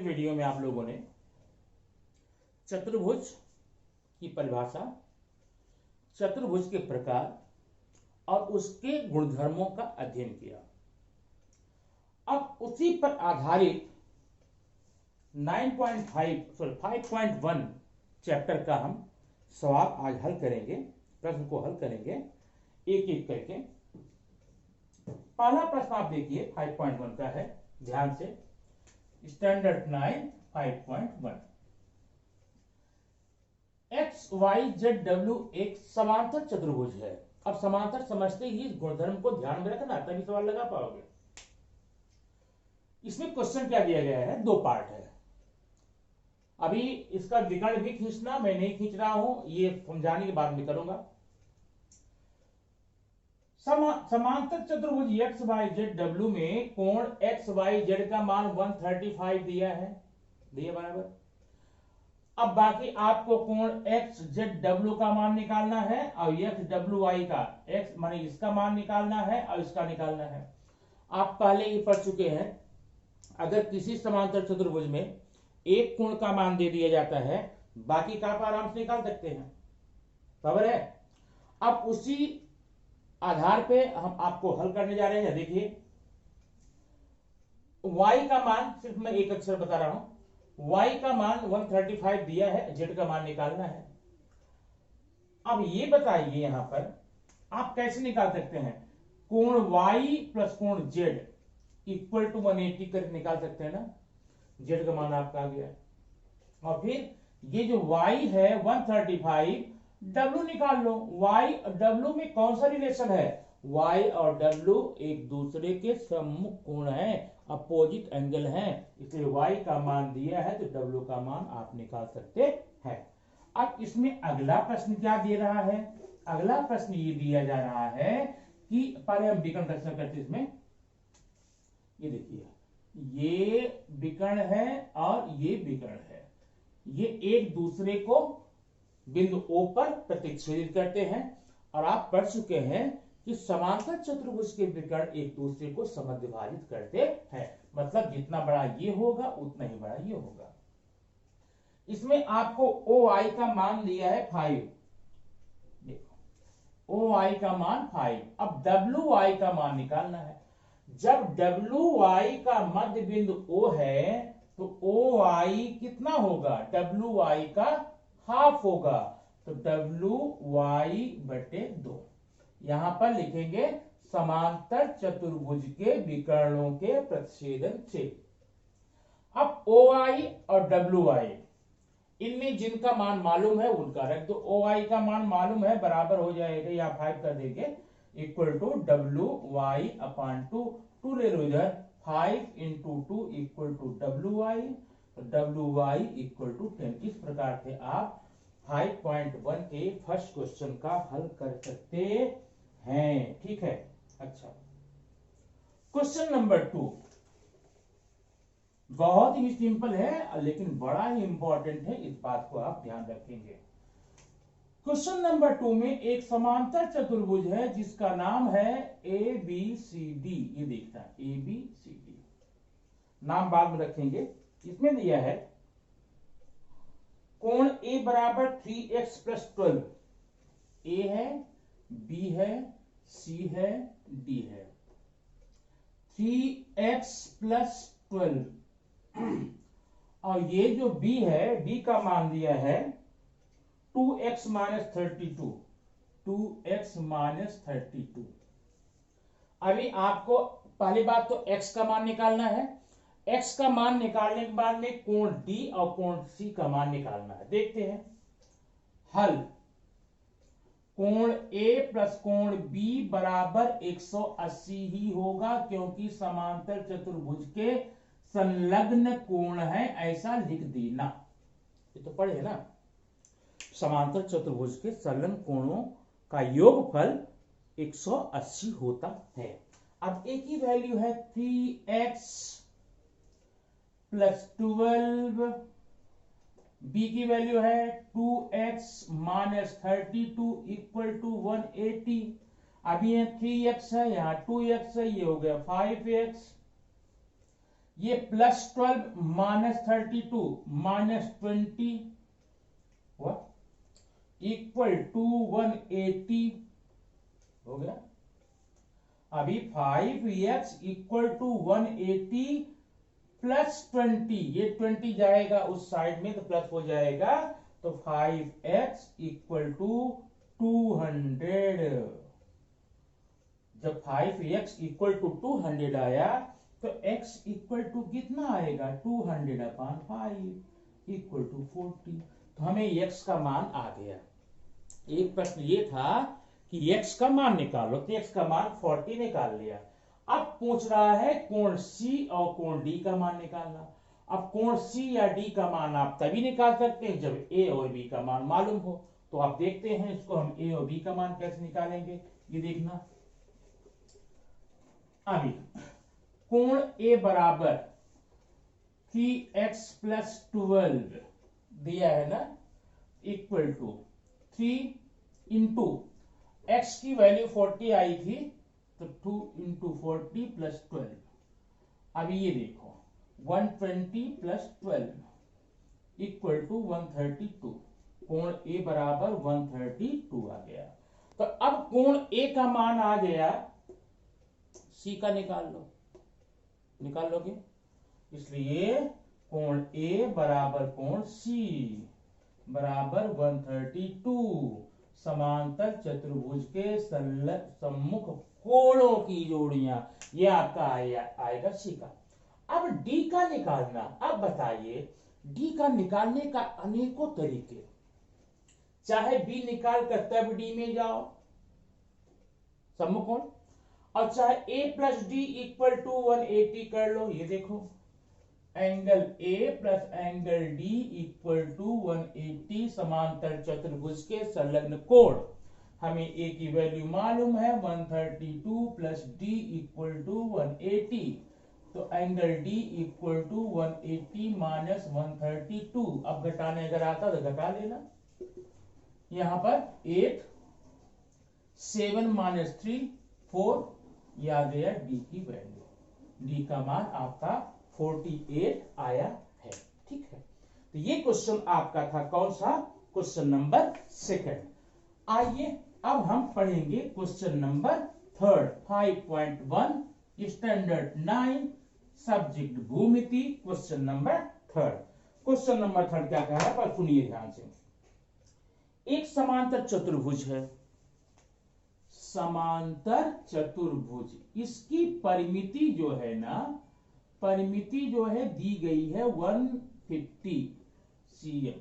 Video में आप लोगों ने चतुर्भुज की परिभाषा, चतुर्भुज के प्रकार और उसके गुणधर्मों का अध्ययन किया। अब उसी पर आधारित 5.1 चैप्टर का हम सवाल आज हल करेंगे, प्रश्न को हल करेंगे एक एक करके। पहला प्रश्न आप देखिए 5.1 का है, ध्यान से। Standard 9 5.1 X Y Z W एक समांतर चतुर्भुज है। अब समांतर समझते ही इस गुणधर्म को ध्यान में रखना, तभी सवाल लगा पाओगे। इसमें क्वेश्चन क्या दिया गया है, दो पार्ट है। अभी इसका विकर्ण भी खींचना, मैं नहीं खींच रहा हूं, ये समझाने के बाद में करूंगा। समांतर चतुर्भुज एक्स वाई जेड डब्ल्यू में कोण एक्स वाई जेड का मान 135 दिया है, दिया बराबर। अब बाकी आपको कोण एक्स जेड डब्ल्यू का मान निकालना है और एक्स डब्ल्यू वाई का, एक्स माने इसका मान निकालना है और इसका निकालना है। आप पहले ही पढ़ चुके हैं, अगर किसी समांतर चतुर्भुज में एक कोण का मान दे दिया जाता है, बाकी का आप आराम से निकाल सकते हैं, खबर है। अब उसी आधार पे हम आपको हल करने जा रहे हैं। देखिए y का मान, सिर्फ मैं एक अक्षर बता रहा हूं, y का मान 135 दिया है, z का मान निकालना है। अब ये बताइए यहां पर आप कैसे निकाल सकते हैं, कोण y प्लस कोण z इक्वल टू 180 करके निकाल सकते हैं ना। z का मान आपका आ गया, और फिर ये जो y है 135, w निकाल लो। y और w में कौन सा रिलेशन है, y और w एक दूसरे के सम्मुख कोण है, अपोजिट एंगल है, इसलिए y का मान दिया है तो w का मान आप निकाल सकते हैं। अब इसमें अगला प्रश्न क्या दे रहा है, अगला प्रश्न ये दिया जा रहा है कि पहले हम विकर्ण रचना करते हैं। इसमें ये देखिए, ये विकर्ण है और ये विकर्ण है, ये एक दूसरे को बिंदु O पर प्रतिच्छेदित करते हैं। और आप पढ़ चुके हैं कि समांतर चतुर्भुज के विकर्ण एक दूसरे को समद्विभाजित करते हैं, मतलब जितना बड़ा ये होगा उतना ही बड़ा ये होगा। इसमें आपको OI का मान दिया है 5, देखो OI का मान 5। अब WI का मान निकालना है। जब WI का मध्य बिंदु O है तो OI कितना होगा, WI का हाफ होगा, तो WY बटे 2। यहां पर लिखेंगे समांतर चतुर्भुज के विकर्णों के प्रतिच्छेदन से। अब OI और WI इनमें जिनका मान मालूम है उनका रख दो। OI का मान मालूम है, बराबर हो जाएगा, या 5 कर देंगे, इक्वल टू WY अपॉन 2, 2 ले लो इधर, 5 इंटू 2 इक्वल टू WY, तो WY इक्वल टू 10। इस प्रकार से आप 5.1 के फर्स्ट क्वेश्चन का हल कर सकते हैं, ठीक है। अच्छा, क्वेश्चन नंबर 2 बहुत ही सिंपल है लेकिन बड़ा ही इंपॉर्टेंट है, इस बात को आप ध्यान रखेंगे। क्वेश्चन नंबर 2 में एक समांतर चतुर्भुज है जिसका नाम है ABCD। ये देखना, ABCD नाम बाद में रखेंगे। इसमें दिया है कोण A बराबर 3x प्लस 12, A है, B है, C है, D है। 3x प्लस 12 और ये जो B है, B का मान दिया है 2x माइनस 32, 2x माइनस 32। अभी आपको पहली बात तो x का मान निकालना है। x का मान निकालने के बाद में कोण D और कोण C का मान निकालना है। देखते हैं हल। कोण A प्लस कोण B बराबर 180 ही होगा, क्योंकि समांतर चतुर्भुज के संलग्न कोण है, ऐसा लिख देना। ये तो पढ़े ना, समांतर चतुर्भुज के संलग्न कोणों का योगफल 180 होता है। अब A की वैल्यू है 3x प्लस 12, B की वैल्यू है 2x माइनस 32 इक्वल टू 180। अब ये 3x है, यहाँ 2x है, ये हो गया 5x। ये +12 -32 -20 हुआ इक्वल टू 180 हो गया। अभी 5x इक्वल टू 180 +20, ये 20 जाएगा उस साइड में तो प्लस हो जाएगा, तो 5x इक्वल टू 200। जब 5x इक्वल टू 200 आया तो x इक्वल टू कितना आएगा 200/5 इक्वल टू 40। तो हमें x का मान आ गया। एक प्रश्न ये था कि x का मान निकालो, तो x का मान 40 निकाल लिया। अब पूछ रहा है कोण C और कोण D का मान निकालना। अब कोण C या D का मान आप तभी निकाल सकते हैं जब A और B का मान मालूम हो। तो आप देखते हैं इसको हम A और B का मान कैसे निकालेंगे, ये देखना। अभी कोण A बराबर 3x + 12 दिया है ना, इक्वल टू 3 इंटू x की वैल्यू 40 आई थी तो 2 इंटू 40 + 12। अभी ये देखो 120 + 12 इक्वल टू 132। कोण A बराबर 132 आ गया। तो अब कोण A का मान आ गया, C का निकाल लो, निकाल लोगे। इसलिए कोण A बराबर कोण C बराबर 132 समांतर चतुर्भुज के सम्मुख कोणों की जोड़ियां, ये आपका आएगा C का। अब D का निकालना। अब बताइए D का निकालने का अनेकों तरीके, चाहे B निकाल कर तब D में जाओ सम्मुख कोण, और चाहे A + D इक्वल टू 180 कर लो। ये देखो angle A + angle D equal to 180 समांतर चतुर्भुज के संलग्न कोण। हमें A की वैल्यू मालूम है 132 + D इक्वल टू 180, तो एंगल D इक्वल टू 180 - 132। अब घटाने अगर आता तो घटा लेना। यहां पर 8 7 - 3 4, ये आ गया D की वैल्यू। D का मान आपका 48 आया है। ठीक है, तो ये क्वेश्चन आपका था कौन सा, क्वेश्चन नंबर 2। आइए अब हम पढ़ेंगे क्वेश्चन नंबर 3 5.1 स्टैंडर्ड 9 सब्जेक्ट भूमिति। क्वेश्चन नंबर 3, क्वेश्चन नंबर 3 क्या कहा है पर सुनिए ध्यान से। एक समांतर चतुर्भुज है, समांतर चतुर्भुज, इसकी परिमिति जो है ना, परिमिति जो है दी गई है 150 cm,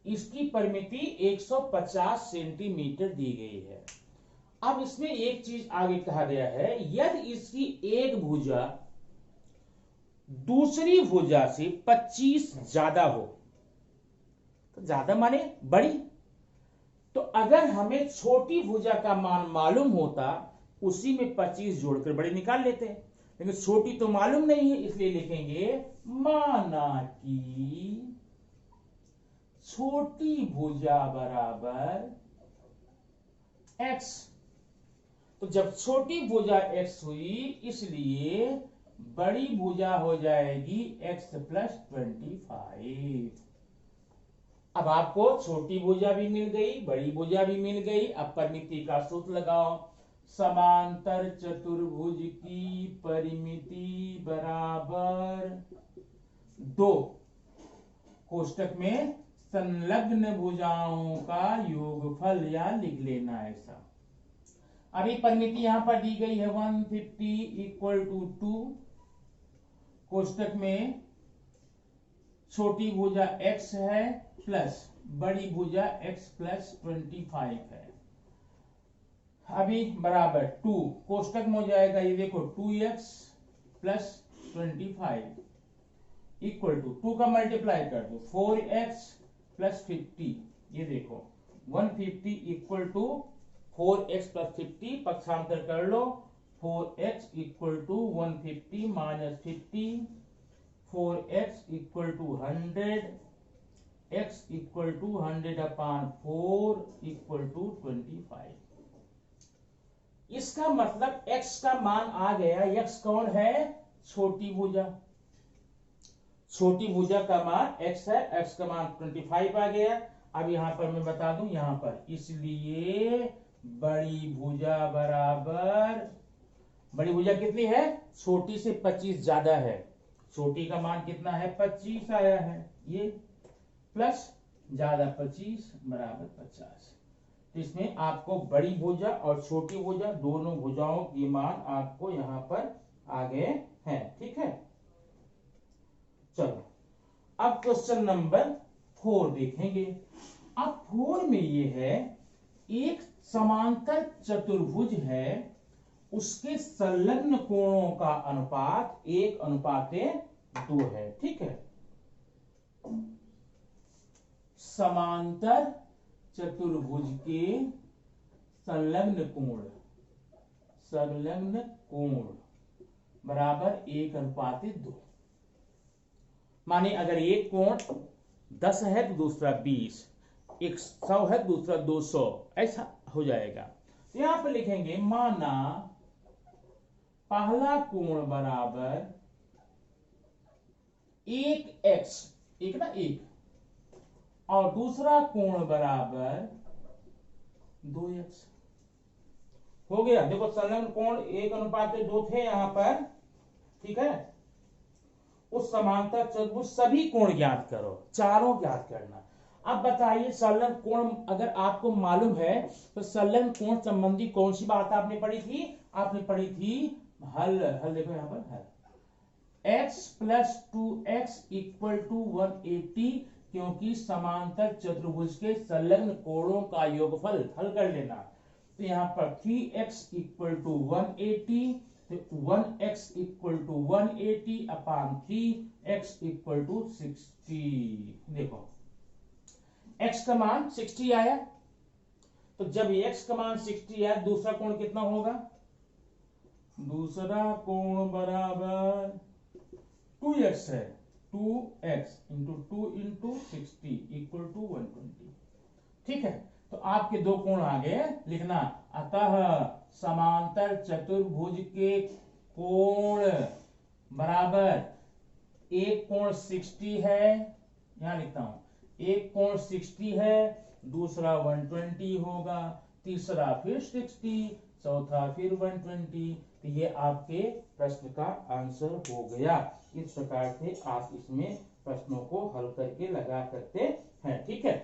इसकी परिमिति 150 सेंटीमीटर दी गई है। अब इसमें एक चीज आगे कहा गया है, यदि इसकी एक भुजा दूसरी भुजा से 25 ज्यादा हो, तो ज्यादा माने बड़ी, तो अगर हमें छोटी भुजा का मान मालूम होता उसी में 25 जोड़कर बड़ी निकाल लेते हैं, लेकिन छोटी तो मालूम नहीं है, इसलिए लिखेंगे माना कि छोटी भुजा बराबर x। तो जब छोटी भुजा x हुई, इसलिए बड़ी भुजा हो जाएगी x + 25। अब आपको छोटी भुजा भी मिल गई, बड़ी भुजा भी मिल गई। अब परिमिति का सूत्र लगाओ, समांतर चतुर्भुज की परिमिति बराबर 2 कोष्टक में संलग्न भुजाओं का योगफल, या लिख लेना ऐसा। अभी परिमिति यहां पर दी गई है 150 इक्वल टू 2 कोष्टक में छोटी भुजा x है प्लस बड़ी भुजा x + 25 है। अभी बराबर 2 कोष्टक में हो जाएगा, ये देखो 2x + 25 इक्वल टू 2 का मल्टीप्लाई कर दो 4x + 50। ये देखो 150 इक्वल टू 4x + 50, पक्षांतर कर लो 4x equal to 150 - 50, 4x equal to 100, x equal to 100/4 equal to 25। इसका मतलब x का मान आ गया, x कौन है, छोटी भुजा, छोटी भुजा का मान x है, x का मान 25 आ गया। अब यहां पर मैं बता दूं, यहां पर इसलिए बड़ी भुजा बराबर, बड़ी भुजा कितनी है, छोटी से 25 ज्यादा है, छोटी का मान कितना है 25 आया है, ये प्लस ज्यादा 25 बराबर 50। तो इसमें आपको बड़ी भुजा और छोटी भुजा दोनों भुजाओं के मान आपको यहां पर आ गए हैं, ठीक है। चलो अब क्वेश्चन नंबर 4 देखेंगे। अब 4 में ये है, एक समांतर चतुर्भुज है, उसके संलग्न कोणों का अनुपात 1:2 है, ठीक है। समांतर चतुर्भुज के संलग्न कोण बराबर 1:2। माने अगर एक कोण 10 है तो दूसरा 20, एक 100 है दूसरा 200, ऐसा हो जाएगा। तो यहां पर लिखेंगे, माना पहला कोण बराबर 1x, एक ना एक, और दूसरा कोण बराबर 2x हो गया। देखो संलग्न कोण 1:2 थे यहां पर, ठीक है। उस समांतर चतुर्भुज सभी कोण ज्ञात करो, चारों ज्ञात करना। अब बताइए संलग्न कोण अगर आपको मालूम है तो संलग्न कोण संबंधी कौन सी बात आपने पढ़ी थी, आपने पढ़ी थी हल। हल देखो यहां पर हल, x + 2x = 180, क्योंकि समांतर चतुर्भुज के संलग्न कोणों का योगफल हल कर लेना। तो यहां पर 3x = 180, तो 1x = 180/3, x = 60। देखो x का मान 60 आया, तो जब x का मान 60 आया, दूसरा कोण कितना होगा, दूसरा कोण बराबर 2x है, 2x × 2 × 60 = 120, ठीक है। तो आपके दो कोण आ गए, लिखना। अतः समांतर चतुर्भुज के कोण बराबर, एक कोण 60 है, यहां लिखता हूं, एक कोण 60 है, दूसरा 120 होगा, तीसरा फिर 60, चौथा फिर 120। तो ये आपके प्रश्न का आंसर हो गया। इस प्रकार से आप इसमें प्रश्नों को हल करके लगा सकते हैं, ठीक है।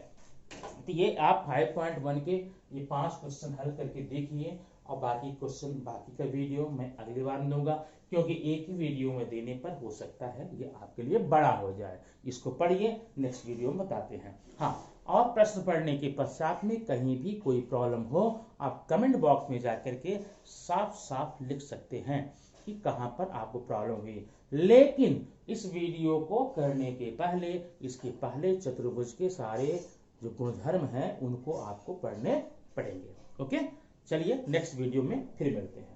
तो ये आप 5.1 के ये 5 क्वेश्चन हल करके देखिए, और बाकी क्वेश्चन, बाकी का वीडियो मैं अगली बार दूंगा, क्योंकि एक ही वीडियो में देने पर हो सकता है ये आपके लिए बड़ा हो जाए। इसको पढ़िए, नेक्स्ट वीडियो में बताते हैं। हाँ, और प्रश्न पढ़ने के पश्चात में कहीं भी कोई प्रॉब्लम हो, आप कमेंट बॉक्स में जाकर के साफ साफ लिख सकते हैं कि कहां पर आपको प्रॉब्लम हुई। लेकिन इस वीडियो को करने के पहले, इसके पहले चतुर्भुज के सारे जो गुणधर्म हैं उनको आपको पढ़ने पड़ेंगे। ओके, चलिए नेक्स्ट वीडियो में फिर मिलते हैं।